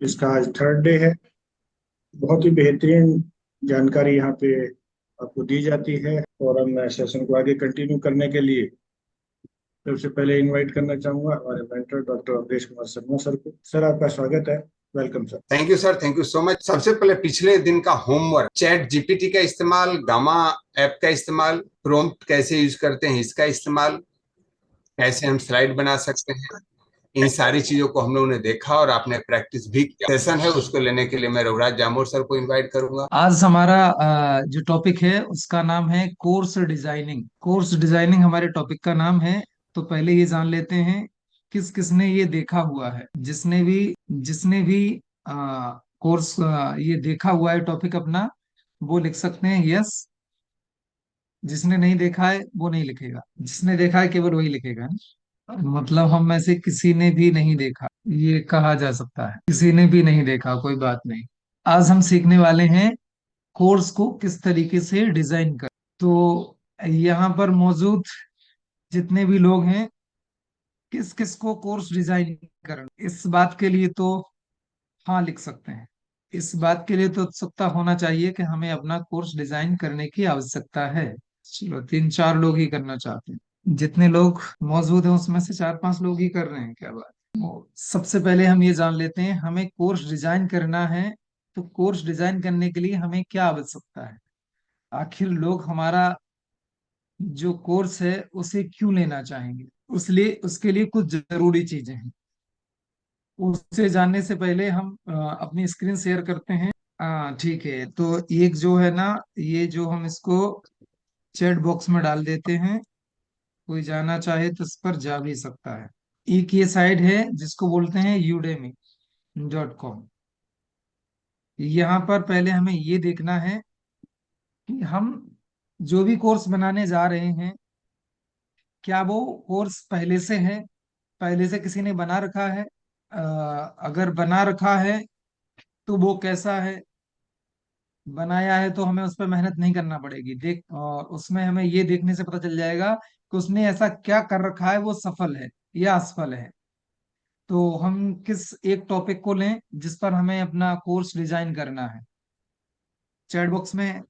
इसका आज third day है। बहुत ही बेहतरीन जानकारी यहाँ पे आपको दी जाती है। और अब मैं सेशन को आगे कंटिन्यू करने के लिए सबसे पहले इनवाइट करना चाहूंगा हमारे mentor doctor Avdhesh Kumar Sharma sir को। सर, आपका स्वागत है। Welcome sir. Thank you sir, thank you so much. सबसे पहले पिछले दिन का होमवर्क, चैट जीपीटी का इस्तेमाल, गामा ऐप का इस्तेमाल, प्रॉम्प्ट कैसे यूज करते हैं इसका इस्तेमाल, कैसे हम स्लाइड बना सकते हैं, इन सारी चीजों को हम लोगों ने देखा और आपने प्रैक्टिस भी किया। सेशन है उसको लेने के लिए मैं रघुराज जामोर सर को इनवाइट करूंगा। आज हमारा जो टॉपिक है उसका नाम है कोर्स डिजाइनिंग। कोर्स डिजाइनिंग हमारे टॉपिक का नाम है। तो पहले ये जान लेते हैं किस किसने ये देखा हुआ है। जिसने भी कोर्स ये देखा हुआ है टॉपिक अपना, वो लिख सकते हैं यस। जिसने नहीं देखा है वो नहीं लिखेगा, जिसने देखा है केवल वही लिखेगा। मतलब हम में से किसी ने भी नहीं देखा, ये कहा जा सकता है। किसी ने भी नहीं देखा, कोई बात नहीं। आज हम सीखने वाले हैं कोर्स को किस तरीके से डिजाइन कर। तो यहाँ पर मौजूद जितने भी लोग हैं, किस किस को कोर्स डिजाइन करना, इस बात के लिए तो हाँ लिख सकते हैं। इस बात के लिए तो उत्सुकता होना चाहिए कि हमें अपना कोर्स डिजाइन करने की आवश्यकता है। चलो, 3-4 लोग ही करना चाहते हैं। जितने लोग मौजूद हैं उसमें से 4-5 लोग ही कर रहे हैं, क्या बात। सबसे पहले हम ये जान लेते हैं हमें कोर्स डिजाइन करना है। तो कोर्स डिजाइन करने के लिए हमें क्या आवश्यकता है, आखिर लोग हमारा जो कोर्स है उसे क्यों लेना चाहेंगे। उसके लिए कुछ जरूरी चीजें हैं। उसे जानने से पहले हम अपनी स्क्रीन शेयर करते हैं। ठीक है, तो एक जो है ना, ये जो हम इसको चैट बॉक्स में डाल देते हैं। कोई जाना चाहे तो इस पर जा भी सकता है। एक ये साइट है जिसको बोलते हैं udemy.com। यहाँ पर पहले हमें ये देखना है कि हम जो भी कोर्स बनाने जा रहे हैं, क्या वो कोर्स पहले से है, पहले से किसी ने बना रखा है। अगर बना रखा है तो वो कैसा है। बनाया है तो हमें उस पर मेहनत नहीं करना पड़ेगी। और उसमें हमें ये देखने से पता चल जाएगा कि उसने ऐसा क्या कर रखा है, वो सफल है या असफल है। तो हम किस एक टॉपिक को लें जिस पर हमें अपना कोर्स डिजाइन करना है। चैट बॉक्स में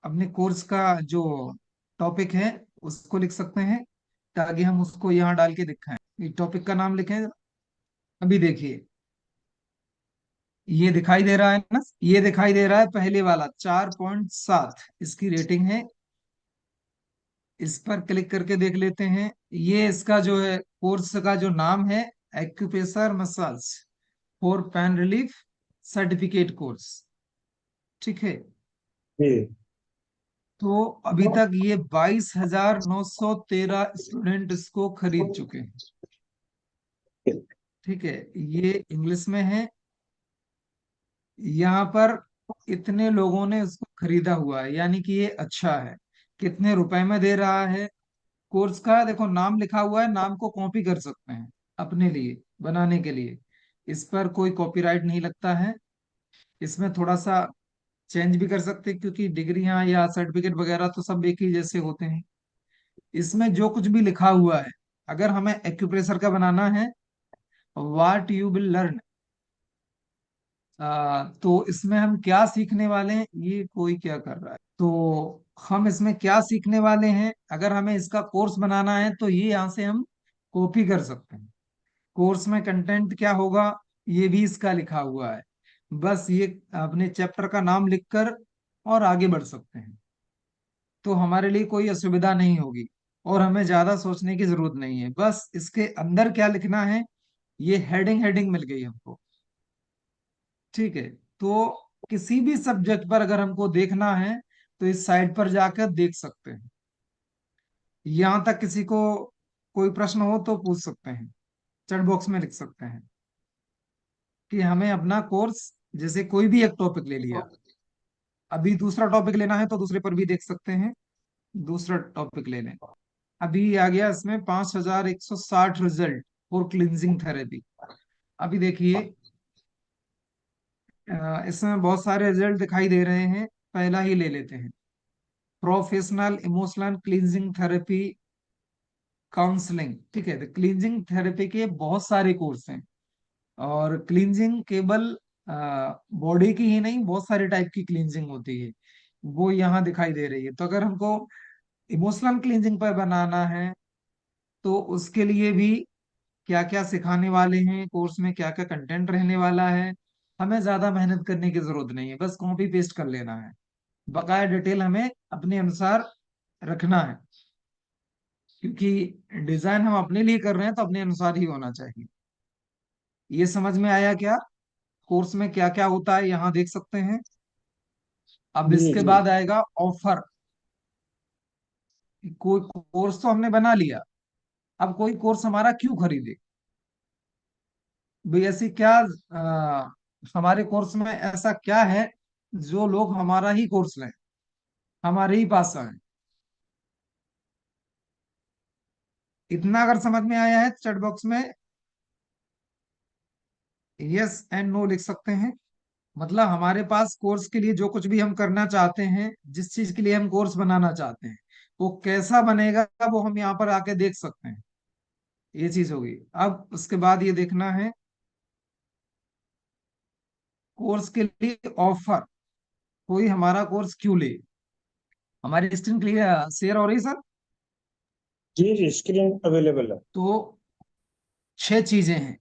अपने कोर्स का जो टॉपिक है उसको लिख सकते हैं, ताकि हम उसको यहाँ डाल के दिखाएं। टॉपिक का नाम लिखें। अभी देखिए, ये दिखाई दे रहा है ना, ये दिखाई दे रहा है पहले वाला 4.7 इसकी रेटिंग है। इस पर क्लिक करके देख लेते हैं। ये इसका जो है कोर्स का जो नाम है, acupressure massage for pain relief certificate course. ठीक है। जी। तो अभी तक ये 22,913 स्टूडेंट इसको खरीद चुके हैं। ठीक है, ये इंग्लिश में है। यहाँ पर इतने लोगों ने इसको खरीदा हुआ है, यानी कि ये अच्छा है। कितने रुपए में दे रहा है। कोर्स का देखो नाम लिखा हुआ है, नाम को कॉपी कर सकते हैं अपने लिए बनाने के लिए। इस पर कोई कॉपीराइट नहीं लगता है। इसमें थोड़ा सा चेंज भी कर सकते हैं, क्योंकि डिग्रियां या सर्टिफिकेट वगैरह तो सब एक ही जैसे होते हैं। इसमें जो कुछ भी लिखा हुआ है, अगर हमें एक्यूप्रेशर का बनाना है, वाट यू विल लर्न, तो इसमें हम क्या सीखने वाले हैं। ये कोई क्या कर रहा है, तो हम इसमें क्या सीखने वाले हैं, अगर हमें इसका कोर्स बनाना है तो ये यहाँ से हम कॉपी कर सकते हैं। कोर्स में कंटेंट क्या होगा, ये भी इसका लिखा हुआ है। बस ये अपने चैप्टर का नाम लिखकर और आगे बढ़ सकते हैं। तो हमारे लिए कोई असुविधा नहीं होगी और हमें ज्यादा सोचने की जरूरत नहीं है। बस इसके अंदर क्या लिखना है, ये हेडिंग हेडिंग मिल गई हमको। ठीक है। तो किसी भी सब्जेक्ट पर अगर हमको देखना है तो इस साइट पर जाकर देख सकते हैं। यहाँ तक किसी को कोई प्रश्न हो तो पूछ सकते हैं, चैट बॉक्स में लिख सकते हैं कि हमें अपना कोर्स, जैसे कोई भी एक टॉपिक ले लिया, अभी दूसरा टॉपिक लेना है तो दूसरे पर भी देख सकते हैं। दूसरा टॉपिक ले लें। अभी आ गया इसमें 5,160 रिजल्ट फॉर क्लिनजिंग थेरेपी। अभी देखिए, इसमें बहुत सारे रिजल्ट दिखाई दे रहे हैं। पहला ही ले लेते हैं, professional emotional cleansing therapy counselling. ठीक है, तो क्लींजिंग थेरेपी के बहुत सारे कोर्स हैं। और क्लींजिंग केवल बॉडी की ही नहीं, बहुत सारे टाइप की क्लींजिंग होती है, वो यहाँ दिखाई दे रही है। तो अगर हमको इमोशनल क्लींजिंग पर बनाना है तो उसके लिए भी क्या क्या सिखाने वाले हैं कोर्स में, क्या क्या कंटेंट रहने वाला है, हमें ज्यादा मेहनत करने की जरूरत नहीं है, बस कॉपी पेस्ट कर लेना है। बकाया डिटेल हमें अपने अनुसार रखना है, क्योंकि डिजाइन हम अपने लिए कर रहे हैं तो अपने अनुसार ही होना चाहिए। ये समझ में आया क्या? कोर्स में क्या क्या होता है यहाँ देख सकते हैं। अब जी इसके जी। बाद आएगा ऑफर। कोई कोर्स तो हमने बना लिया, अब कोई कोर्स हमारा क्यों खरीदे? भाई ऐसी क्या हमारे कोर्स में ऐसा क्या है जो लोग हमारा ही कोर्स लें, हमारे ही पास आए? इतना अगर समझ में आया है चैट बॉक्स में यस एंड नो लिख सकते हैं। मतलब हमारे पास कोर्स के लिए जो कुछ भी हम करना चाहते हैं, जिस चीज के लिए हम कोर्स बनाना चाहते हैं, वो कैसा बनेगा वो हम यहाँ पर आके देख सकते हैं। ये चीज होगी। अब उसके बाद ये देखना है कोर्स के लिए ऑफर, कोई हमारा कोर्स क्यों ले। हमारी स्क्रीन क्लियर शेयर हो रही है सर? जी जी, स्क्रीन अवेलेबल है। तो 6 चीजें हैं।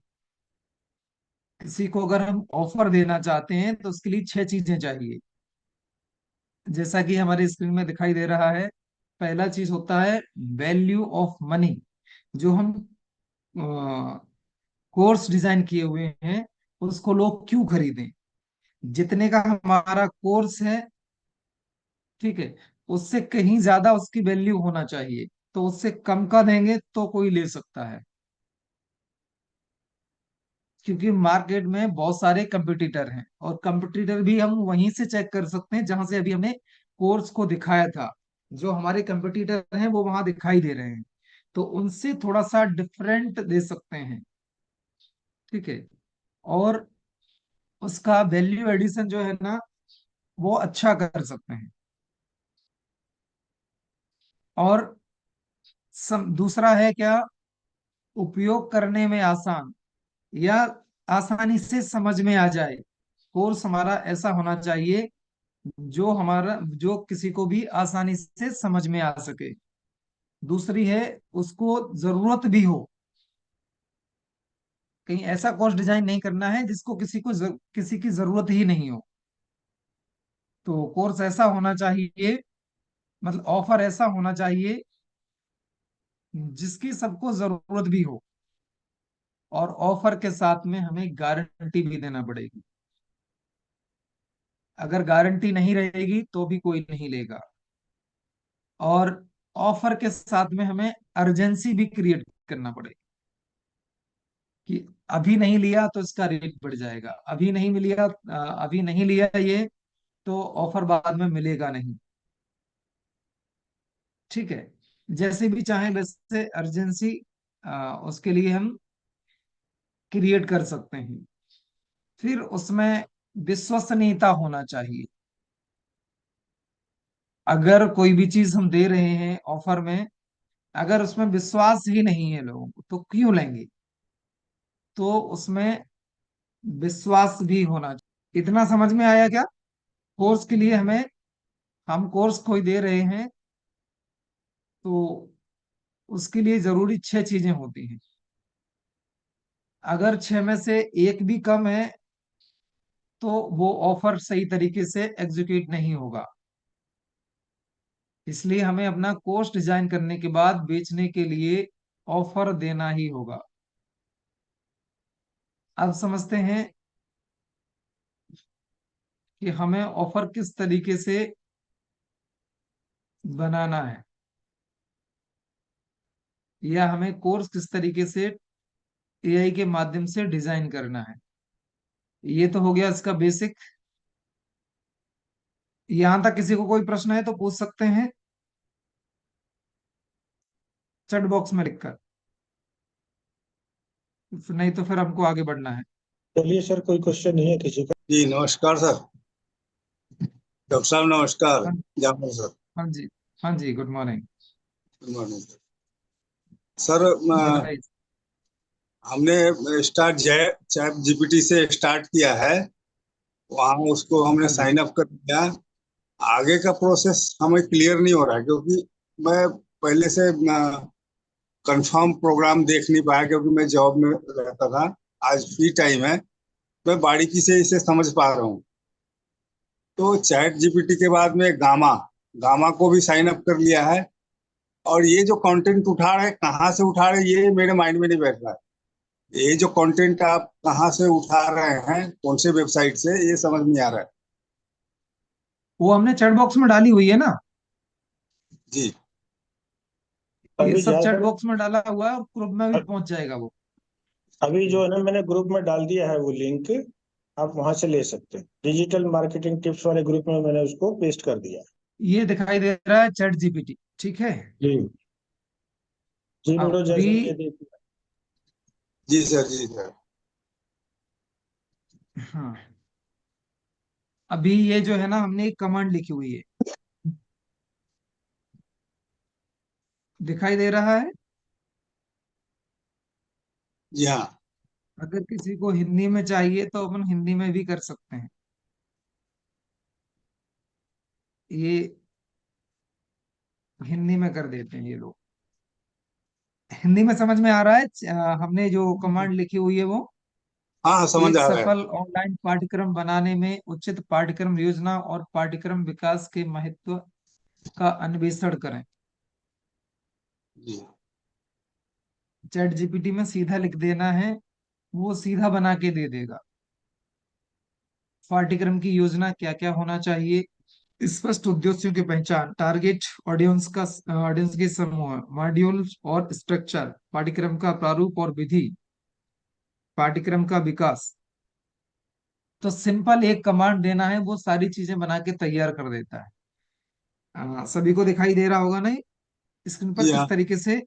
किसी को अगर हम ऑफर देना चाहते हैं तो उसके लिए 6 चीजें चाहिए, जैसा कि हमारी स्क्रीन में दिखाई दे रहा है। पहला चीज होता है वैल्यू ऑफ मनी। जो हम कोर्स डिजाइन किए हुए हैं उसको लोग क्यों खरीदें। जितने का हमारा कोर्स है, ठीक है, उससे कहीं ज्यादा उसकी वैल्यू होना चाहिए। तो उससे कम का देंगे तो कोई ले सकता है, क्योंकि मार्केट में बहुत सारे कंपटीटर हैं, और कंपटीटर भी हम वहीं से चेक कर सकते हैं जहां से अभी हमने कोर्स को दिखाया था। जो हमारे कंपटीटर हैं वो वहां दिखाई दे रहे हैं, तो उनसे थोड़ा सा डिफरेंट दे सकते हैं, ठीक है। और उसका वैल्यू एडिशन जो है ना, वो अच्छा कर सकते हैं। और दूसरा है क्या, उपयोग करने में आसान, या आसानी से समझ में आ जाए। कोर्स हमारा ऐसा होना चाहिए जो किसी को भी आसानी से समझ में आ सके। दूसरी है उसको जरूरत भी हो। कहीं ऐसा कोर्स डिजाइन नहीं करना है जिसको किसी की जरूरत ही नहीं हो। तो कोर्स ऐसा होना चाहिए, मतलब ऑफर ऐसा होना चाहिए जिसकी सबको जरूरत भी हो, और ऑफर के साथ में हमें गारंटी भी देना पड़ेगी। अगर गारंटी नहीं रहेगी तो भी कोई नहीं लेगा। और ऑफर के साथ में हमें अर्जेंसी भी क्रिएट करना पड़ेगी, कि अभी नहीं लिया तो इसका रेट बढ़ जाएगा, अभी नहीं लिया ये तो ऑफर बाद में मिलेगा नहीं, ठीक है। जैसे भी चाहें वैसे अर्जेंसी उसके लिए हम क्रिएट कर सकते हैं। फिर उसमें विश्वसनीयता होना चाहिए। अगर कोई भी चीज हम दे रहे हैं ऑफर में, अगर उसमें विश्वास ही नहीं है लोगों को तो क्यों लेंगे? तो उसमें विश्वास भी होना चाहिए। इतना समझ में आया क्या? कोर्स के लिए हम कोर्स कोई दे रहे हैं तो उसके लिए जरूरी 6 चीजें होती हैं। अगर 6 में से एक भी कम है तो वो ऑफर सही तरीके से एग्जीक्यूट नहीं होगा। इसलिए हमें अपना कोर्स डिजाइन करने के बाद बेचने के लिए ऑफर देना ही होगा। अब समझते हैं कि हमें ऑफर किस तरीके से बनाना है, या हमें कोर्स किस तरीके से एआई के माध्यम से डिजाइन करना है। ये तो हो गया इसका बेसिक। यहां तक किसी को कोई प्रश्न है तो पूछ सकते हैं चैट बॉक्स में लिखकर, नहीं तो फिर हमको आगे बढ़ना है। चलिए सर, कोई क्वेश्चन नहीं है किसी का। जी नमस्कार सर। डॉक्टर साहब नमस्कार। हाँ। जाफर सर। हाँ जी। हाँ जी, good morning. Good morning sir. Sir बताइए। हमने स्टार्ट चैट जीपीटी से स्टार्ट किया है। वहाँ उसको हमने हाँ जी। साइन अप कर दिया। आगे का प्रोसेस हमें क्लियर नहीं हो रहा है, क्योंकि मैं पहले से कंफर्म प्रोग्राम देख नहीं पाया, क्योंकि मैं जॉब में रहता था। आज फ्री टाइम है, मैं बारीकी से इसे समझ पा रहा हूँ। तो चैट जीपीटी के बाद में गामा गामा को भी साइन अप कर लिया है। और ये जो कंटेंट उठा रहे हैं, कहाँ से उठा रहे हैं, ये मेरे माइंड में नहीं बैठ रहा है। ये जो कंटेंट आप कहाँ से उठा रहे हैं, कौन से वेबसाइट से, ये समझ नहीं आ रहा है। वो हमने चैट बॉक्स में डाली हुई है ना। जी। ये अभी सब चैट ज्यादातर बॉक्स में डाला हुआ है और ग्रुप में भी पहुंच जाएगा वो। अभी जो है ना, मैंने ग्रुप में डाल दिया है वो लिंक। आप वहां से ले सकते हैं। डिजिटल मार्केटिंग टिप्स वाले ग्रुप में मैंने उसको पेस्ट कर दिया। ये दिखाई दे रहा है चैट जीपीटी, ठीक है। जी जी, मेरे अभी जैसे ये देखिए। जी सर, जी सर। हाँ, अभी ये जो है ना, हमने एक कमांड लिखी हुई है, दिखाई दे रहा है। जी हाँ। अगर किसी को हिंदी में चाहिए तो अपन हिंदी में भी कर सकते हैं। ये हिंदी में कर देते हैं ये लोग। हिंदी में समझ में आ रहा है। हमने जो कमांड लिखी हुई है वो, हाँ हाँ, समझ एक आ रहा है। सफल ऑनलाइन पाठ्यक्रम बनाने में उचित पाठ्यक्रम योजना और पाठ्यक्रम विकास के महत्व का अन्वेषण करें। जी। चैट जीपीटी में सीधा लिख देना है, वो सीधा बना के दे देगा। पाठ्यक्रम की योजना क्या क्या होना चाहिए, स्पष्ट उद्देश्यों की पहचान, टारगेट ऑडियंस के समूह, मॉड्यूल्स और स्ट्रक्चर, पाठ्यक्रम का प्रारूप और विधि, पाठ्यक्रम का विकास। तो सिंपल एक कमांड देना है, वो सारी चीजें बना के तैयार कर देता है। सभी को दिखाई दे रहा होगा नहीं स्क्रीन पर जी किस हाँ। तरीके से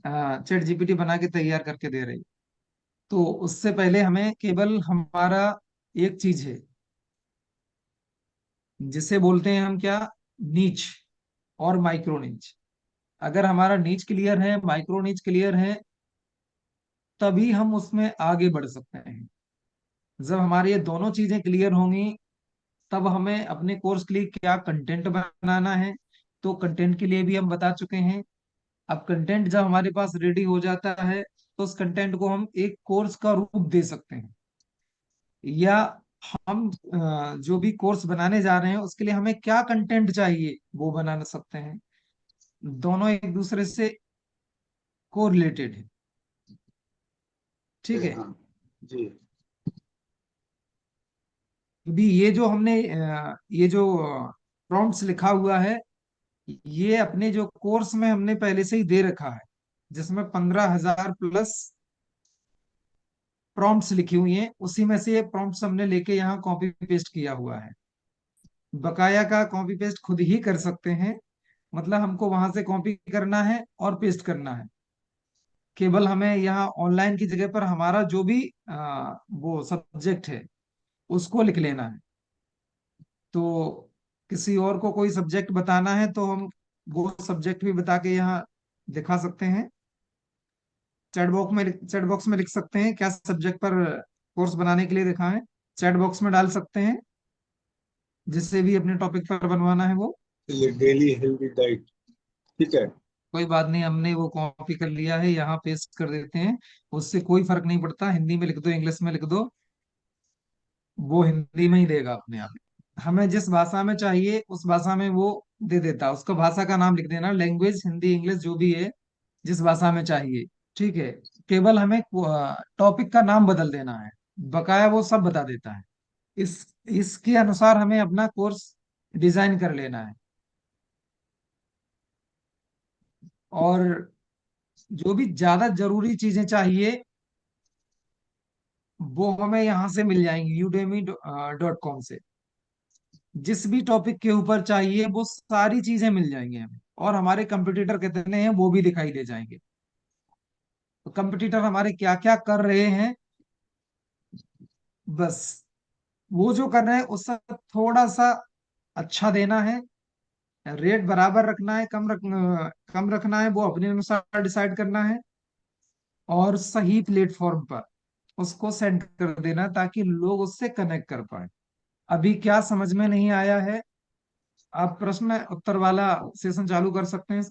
चैट जीपीटी बना के तैयार करके दे रही। तो उससे पहले हमें केवल हमारा एक चीज है, जिसे बोलते हैं हम क्या, नीच और माइक्रो नीच। अगर हमारा नीच क्लियर है, माइक्रो नीच क्लियर है, तभी हम उसमें आगे बढ़ सकते हैं। जब हमारी ये दोनों चीजें क्लियर होंगी, तब हमें अपने कोर्स के लिए क्या कंटेंट बनाना है। तो कंटेंट के लिए भी हम बता चुके हैं। अब कंटेंट जब हमारे पास रेडी हो जाता है, तो उस कंटेंट को हम एक कोर्स का रूप दे सकते हैं। या हम जो भी कोर्स बनाने जा रहे हैं उसके लिए हमें क्या कंटेंट चाहिए वो बना सकते हैं। दोनों एक दूसरे से को रिलेटेड है, ठीक जी है। हाँ। जी। अभी ये जो हमने ये जो प्रॉम्प्ट्स लिखा हुआ है, ये अपने जो कोर्स में हमने पहले से ही दे रखा है, जिसमें 15,000 प्लस प्रॉम्प्ट्स लिखी हुई हैं। उसी में से ये प्रॉम्प्ट्स हमने लेके यहाँ कॉपी पेस्ट किया हुआ है। बकाया का कॉपी पेस्ट खुद ही कर सकते हैं, मतलब हमको वहां से कॉपी करना है और पेस्ट करना है। केवल हमें यहाँ ऑनलाइन की जगह पर हमारा जो भी वो सब्जेक्ट है उसको लिख लेना है। तो किसी और को कोई सब्जेक्ट बताना है तो हम वो सब्जेक्ट भी बता के यहाँ दिखा सकते हैं। चैट बॉक्स में लिख सकते हैं क्या सब्जेक्ट पर कोर्स बनाने के लिए दिखाएं। चैट बॉक्स में डाल सकते हैं, जिससे भी अपने टॉपिक पर बनवाना है वो। ये डेली हेल्दी डाइट। ठीक है। कोई बात नहीं, हमने वो कॉपी कर लिया है, यहाँ पेस्ट कर देते हैं। उससे कोई फर्क नहीं पड़ता, हिंदी में लिख दो इंग्लिश में लिख दो, वो हिंदी में ही देगा अपने आप। हमें जिस भाषा में चाहिए उस भाषा में वो दे देता है। उसका भाषा का नाम लिख देना, लैंग्वेज हिंदी इंग्लिश जो भी है, जिस भाषा में चाहिए, ठीक है। केवल हमें टॉपिक का नाम बदल देना है, बकाया वो सब बता देता है। इस इसके अनुसार हमें अपना कोर्स डिजाइन कर लेना है। और जो भी ज्यादा जरूरी चीजें चाहिए वो हमें यहाँ से मिल जाएंगी udemy.com से। जिस भी टॉपिक के ऊपर चाहिए वो सारी चीजें मिल जाएंगी हमें, और हमारे कंपटीटर कितने हैं वो भी दिखाई दे जाएंगे। तो कंपटीटर हमारे क्या क्या कर रहे हैं, बस वो जो कर रहे हैं उससे थोड़ा सा अच्छा देना है। रेट बराबर रखना है, कम रखना है, वो अपने अनुसार डिसाइड करना है। और सही प्लेटफॉर्म पर उसको सेंड कर देना ताकि लोग उससे कनेक्ट कर पाए। अभी क्या समझ में नहीं आया है, आप प्रश्न उत्तर वाला सेशन चालू कर सकते हैं सर।